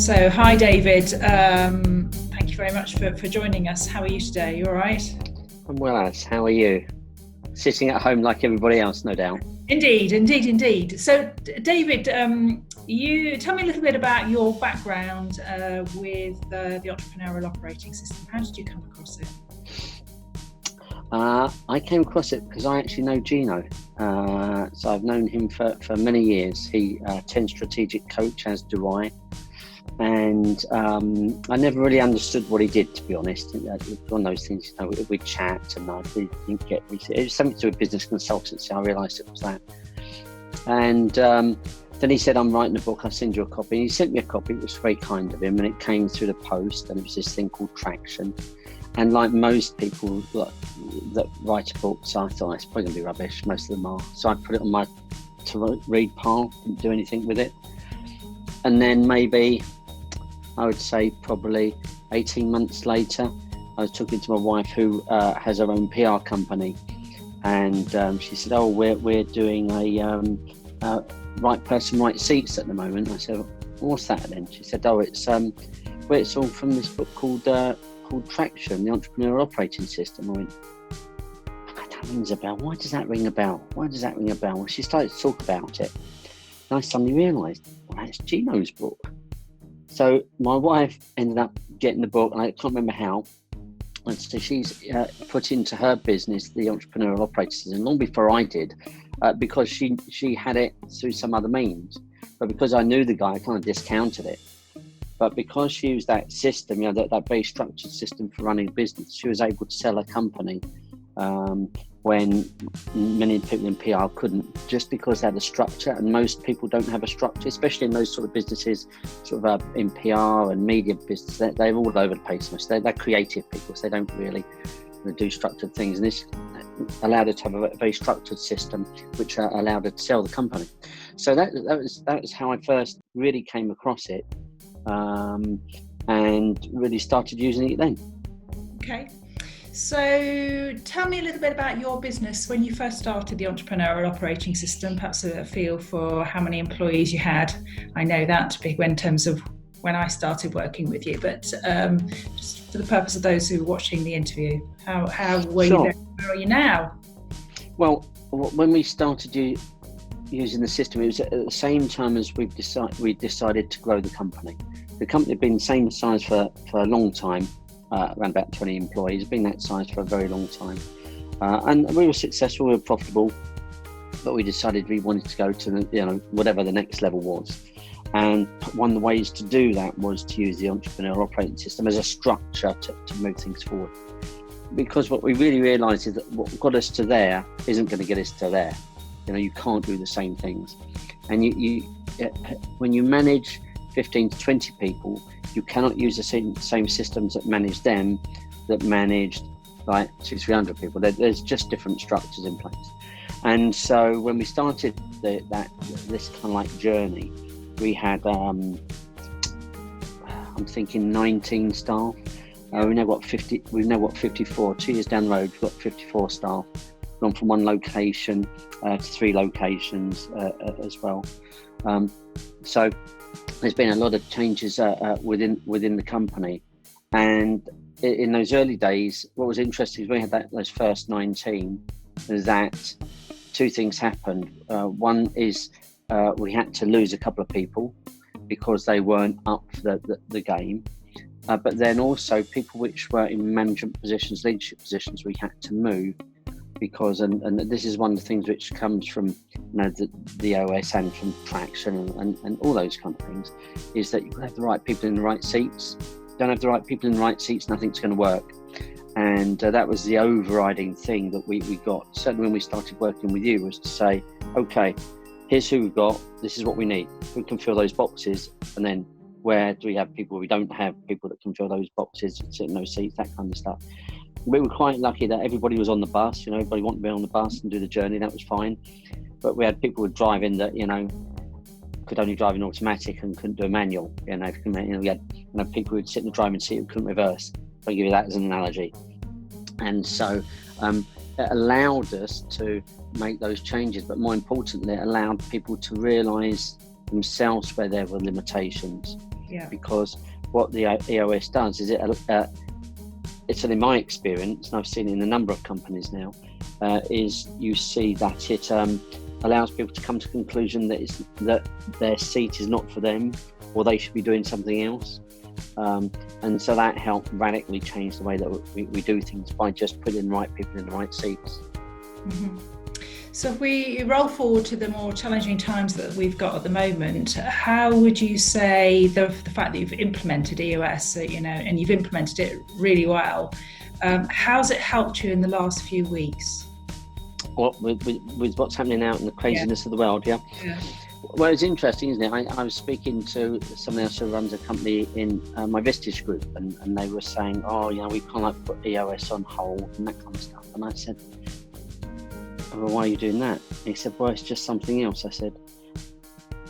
So, hi David, thank you very much for joining us. How are you today? You all right? I'm well, Alice. How are you? Sitting at home like everybody else, no doubt. Indeed. So, David, you tell me a little bit about your background with the Entrepreneurial Operating System. How did you come across it? I came across it because I actually know Gino. So I've known him for many years. He attends strategic coach, as do I. And I never really understood what he did, to be honest. One of those things, we'd chat and I didn't get it. It was something to do with business consultancy. I realised it was that. And then he said, I'm writing a book, I'll send you a copy. And he sent me a copy. It was very kind of him. And it came through the post, and it was this thing called Traction. And like most people that write books, I thought it's probably going to be rubbish. Most of them are. So I put it on my to read pile, didn't do anything with it. And then maybe, I would say probably 18 months later, I was talking to my wife who has her own PR company. And she said, oh, we're doing a right person, right seats at the moment. I said, what's that then? She said, oh, it's all from this book called Traction, the Entrepreneurial Operating System. I went, that rings a bell. Why does that ring a bell? Well, she started to talk about it. And I suddenly realised, well, that's Gino's book. So my wife ended up getting the book, and I can't remember how. And so she's put into her business the Entrepreneurial Operating System long before I did, because she had it through some other means. But because I knew the guy, I kind of discounted it. But because she used that system, that very structured system for running a business, she was able to sell a company when many people in PR couldn't, just because they had a structure, and most people don't have a structure, especially in those sort of businesses, sort of in PR and media business. They're all over the place. They're creative people, so they don't really do structured things. And this allowed her to have a very structured system, which allowed her to sell the company. So that was how I first really came across it. And really started using it then. Okay, so tell me a little bit about your business when you first started the Entrepreneurial Operating System, perhaps a feel for how many employees you had. I know that in terms of when I started working with you, but just for the purpose of those who are watching the interview, how were you then? How are you now? Well, when we started using the system, it was at the same time as we decided to grow the company. The company had been the same size for a long time, around about 20 employees, been that size for a very long time. And we were successful, we were profitable, but we decided we wanted to go to whatever the next level was. And one of the ways to do that was to use the Entrepreneurial Operating System as a structure to move things forward. Because what we really realised is that what got us to there isn't going to get us to there. You can't do the same things. And when you manage 15 to 20 people, you cannot use the same systems that manage them that managed like 200-300 people. There's just different structures in place. And so when we started this kind of like journey, we had I'm thinking 19 staff. We've now got 50. We've now got 54. 2 years down the road, we've got 54 staff. Gone from one location to 3 locations as well. So there's been a lot of changes within the company. And in those early days, what was interesting is we had those first 19, is that 2 things happened. One is we had to lose a couple of people because they weren't up for the game. But then also people which were in management positions, leadership positions, we had to move. Because and this is one of the things which comes from the EOS and from Traction and all those kind of things, is that you have the right people in the right seats. Don't have the right people in the right seats, nothing's going to work. And that was the overriding thing that we got. Certainly when we started working with you, was to say, okay, here's who we've got, this is what we need, who can fill those boxes, and then where do we have people? We don't have people that can fill those boxes, sit in those seats, that kind of stuff. We were quite lucky that everybody was on the bus. Everybody wanted to be on the bus and do the journey. That was fine. But we had people who drive in that could only drive in automatic and couldn't do a manual. We had people who'd sit in the driving seat who couldn't reverse. I'll give you that as an analogy. And so it allowed us to make those changes, but more importantly, it allowed people to realise themselves where there were limitations. Yeah. Because what the EOS does is it's in my experience, and I've seen it in a number of companies now, is you see that it allows people to come to the conclusion that their seat is not for them, or they should be doing something else. And so that helped radically change the way that we do things by just putting the right people in the right seats. Mm-hmm. So if we roll forward to the more challenging times that we've got at the moment, how would you say the fact that you've implemented EOS, and you've implemented it really well, how's it helped you in the last few weeks? What with what's happening out in the craziness of the world, yeah? Well, it's interesting, isn't it? I was speaking to someone else who runs a company in my Vestige group, and they were saying, we can't put EOS on hold and that kind of stuff. And I said, well, why are you doing that? And he said, well, it's just something else. I said,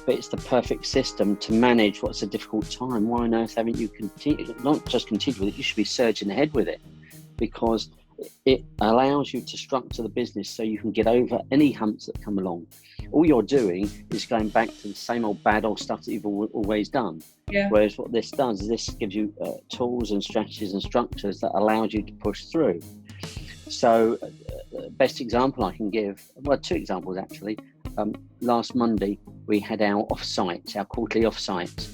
but it's the perfect system to manage what's a difficult time. Why on earth haven't you not just continued with it, you should be surging ahead with it, because it allows you to structure the business so you can get over any humps that come along. All you're doing is going back to the same old bad old stuff that you've always done. Yeah. Whereas what this does is this gives you tools and strategies and structures that allows you to push through. So best example I can give, well, two examples actually. Last Monday we had our offsite, our quarterly offsite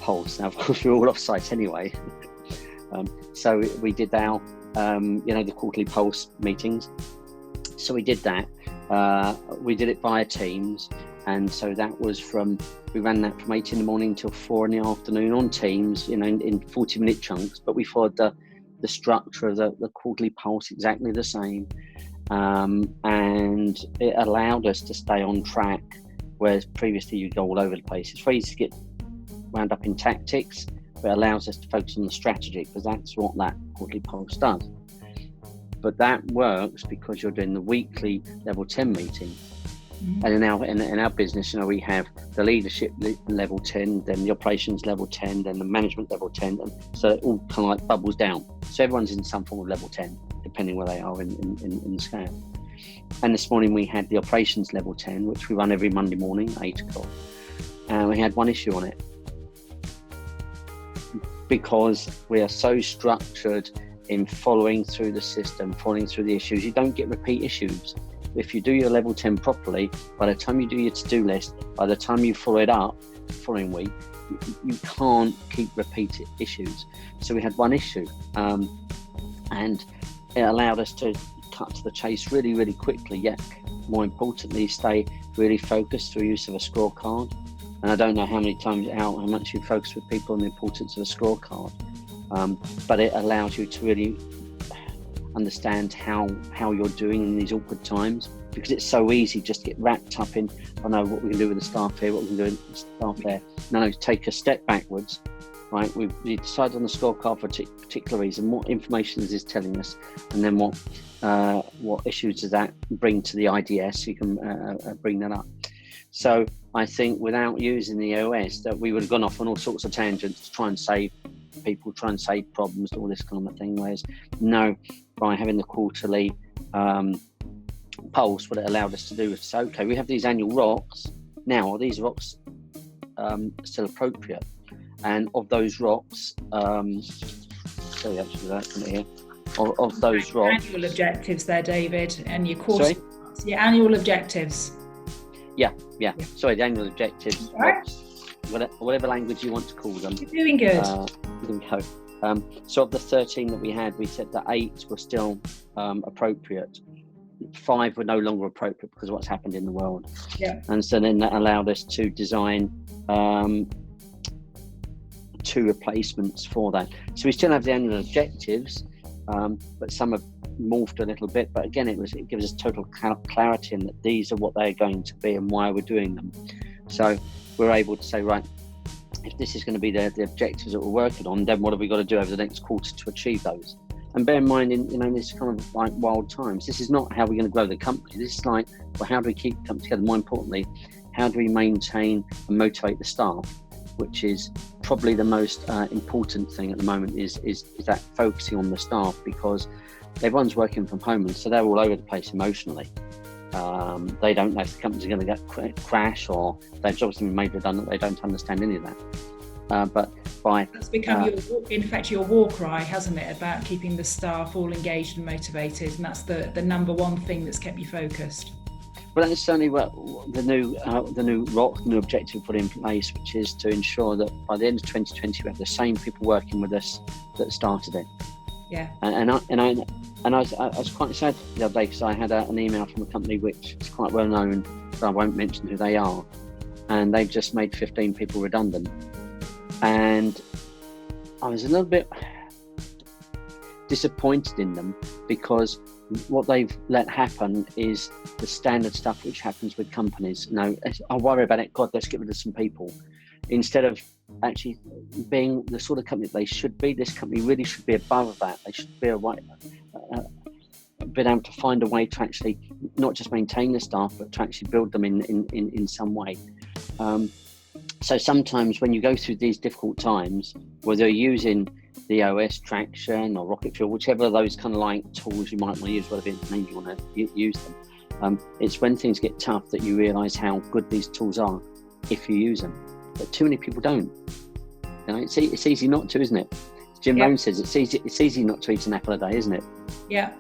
pulse. Now of course we're all offsite anyway. So we did our the quarterly pulse meetings. So we did that. We did it via Teams, and so that was we ran that from 8 in the morning till 4 in the afternoon on Teams, in 40-minute chunks. But we followed the structure of the quarterly pulse exactly the same, and it allowed us to stay on track, whereas previously you'd go all over the place. It's very easy to get wound up in tactics, but it allows us to focus on the strategy, because that's what that quarterly pulse does. But that works because you're doing the weekly level 10 meeting. Mm-hmm. And in our business, we have the leadership level 10, then the operations level 10, then the management level 10, and so it all kind of like bubbles down. So everyone's in some form of level 10, depending where they are in the scale. And this morning we had the operations level 10, which we run every Monday morning, 8 o'clock. And we had one issue on it, because we are so structured in following through the system, following through the issues. You don't get repeat issues. If you do your level 10 properly, by the time you do your to-do list, by the time you follow it up the following week, you can't keep repeated issues. So we had one issue, and it allowed us to cut to the chase really, really quickly, yet more importantly, stay really focused through use of a scorecard. And I don't know how much you focus with people on the importance of a scorecard, but it allows you to really understand how you're doing in these awkward times, because it's so easy just to get wrapped up in, what we can do with the staff here, what we can do with the staff there. No, take a step backwards, right? We decided on the scorecard for a particular reason. What information is this telling us? And then what issues does that bring to the IDS? You can bring that up. So I think without using the EOS, that we would have gone off on all sorts of tangents to try and save people, try and save problems, all this kind of thing. Whereas by having the quarterly pulse, what it allowed us to do was say, okay, we have these annual rocks. Now, are these rocks still appropriate? And of those rocks, sorry, actually, that's in here. Of those rocks. Annual objectives there, David, and your course. Sorry? Your annual objectives. Yeah. Sorry, the annual objectives. Right. Whatever language you want to call them. You're doing good. There we go. So of the 13 that we had, we said that 8 were still appropriate. 5 were no longer appropriate because of what's happened in the world. Yeah. And so then that allowed us to design 2 replacements for that. So we still have the annual objectives, but some have morphed a little bit. But again, it gives us total clarity in that these are what they're going to be and why we're doing them. So we're able to say, right, if this is going to be the objectives that we're working on, then what have we got to do over the next quarter to achieve those? And bear in mind, in this kind of like wild times, this is not how we're going to grow the company. This is like, well, how do we keep the company together? More importantly, how do we maintain and motivate the staff, which is probably the most important thing at the moment, is that focusing on the staff, because everyone's working from home, and so they're all over the place emotionally. They don't know if the company's going to crash or their jobs have been made redundant. They don't understand any of that. but by that's become in fact your war cry, hasn't it, about keeping the staff all engaged and motivated, and that's the number one thing that's kept you focused. Well, that's certainly what the new objective we put in place, which is to ensure that by the end of 2020 we have the same people working with us that started it. Yeah. And I was quite sad the other day because I had an email from a company which is quite well known, but I won't mention who they are, and they've just made 15 people redundant. And I was a little bit disappointed in them, because what they've let happen is the standard stuff which happens with companies. I worry about it, God, let's get rid of some people, instead of actually being the sort of company they should be. This company really should be above that. They should be been able to find a way to actually not just maintain the staff, but to actually build them in some way. So sometimes when you go through these difficult times, whether you're using the EOS Traction or Rocket Fuel, whichever of those kind of like tools you might want to use, whatever name you want to use them, it's when things get tough that you realise how good these tools are if you use them. But too many people don't. It's easy not to, isn't it? Jim Rohn says it's easy not to eat an apple a day, isn't it? Yeah.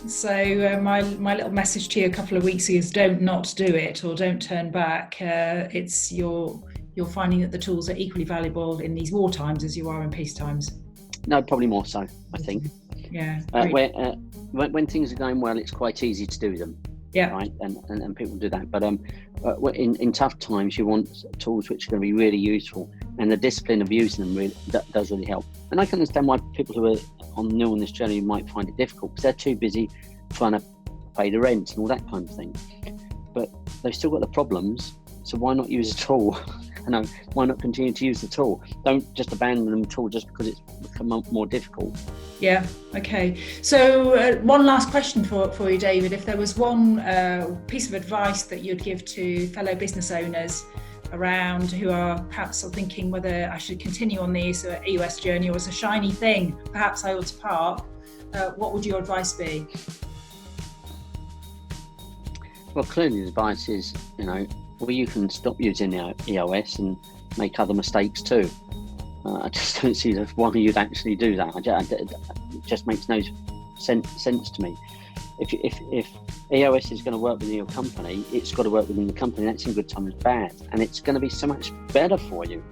So my little message to you a couple of weeks ago is don't not do it, or don't turn back. It's you're finding that the tools are equally valuable in these war times as you are in peace times. No, probably more so, I think. Yeah. When things are going well, it's quite easy to do them. Yeah. Right. And people do that. But in tough times, you want tools which are going to be really useful, and the discipline of using them does really help. And I can understand why people who are new on this journey might find it difficult, because they're too busy trying to pay the rent and all that kind of thing. But they've still got the problems, so why not use a tool? Why not continue to use the tool? Don't just abandon the tool just because it's become more difficult. Yeah. Okay. So one last question for you, David. If there was one piece of advice that you'd give to fellow business owners around who are perhaps thinking whether I should continue on this EOS journey, or it's a shiny thing, perhaps I ought to park, what would your advice be? Well, clearly the advice is, you can stop using the EOS and make other mistakes too. I just don't see why you'd actually do that. It just makes no sense to me. If EOS is going to work within your company, it's got to work within the company. That's in good times, bad, and it's going to be so much better for you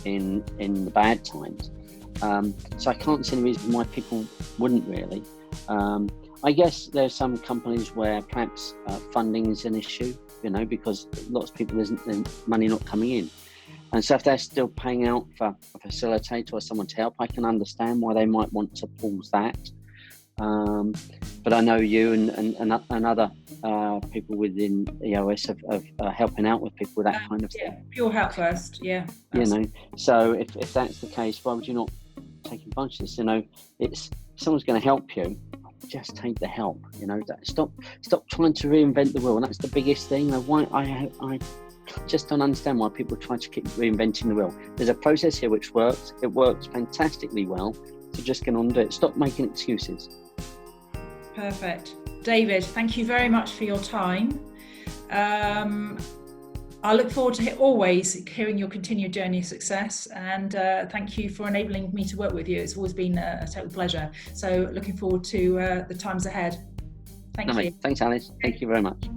in the bad times. So I can't see any reason why people wouldn't really. I guess there's some companies where perhaps funding is an issue, because lots of people, there's money not coming in. And so if they're still paying out for a facilitator or someone to help, I can understand why they might want to pause that. But I know you and other people within EOS are helping out with people with that kind of thing. Yeah, pure help first, yeah. So if that's the case, why would you not take advantage of this? If someone's going to help you, just take the help. Stop trying to reinvent the wheel. And that's the biggest thing. Why I just don't understand why people try to keep reinventing the wheel. There's a process here which works. It works fantastically well. So just get on and do it. Stop making excuses. Perfect. David, thank you very much for your time. I look forward to always hearing your continued journey of success, and thank you for enabling me to work with you. It's always been a total pleasure. So looking forward to the times ahead. Thank you. Thanks, Alice. Thank you very much.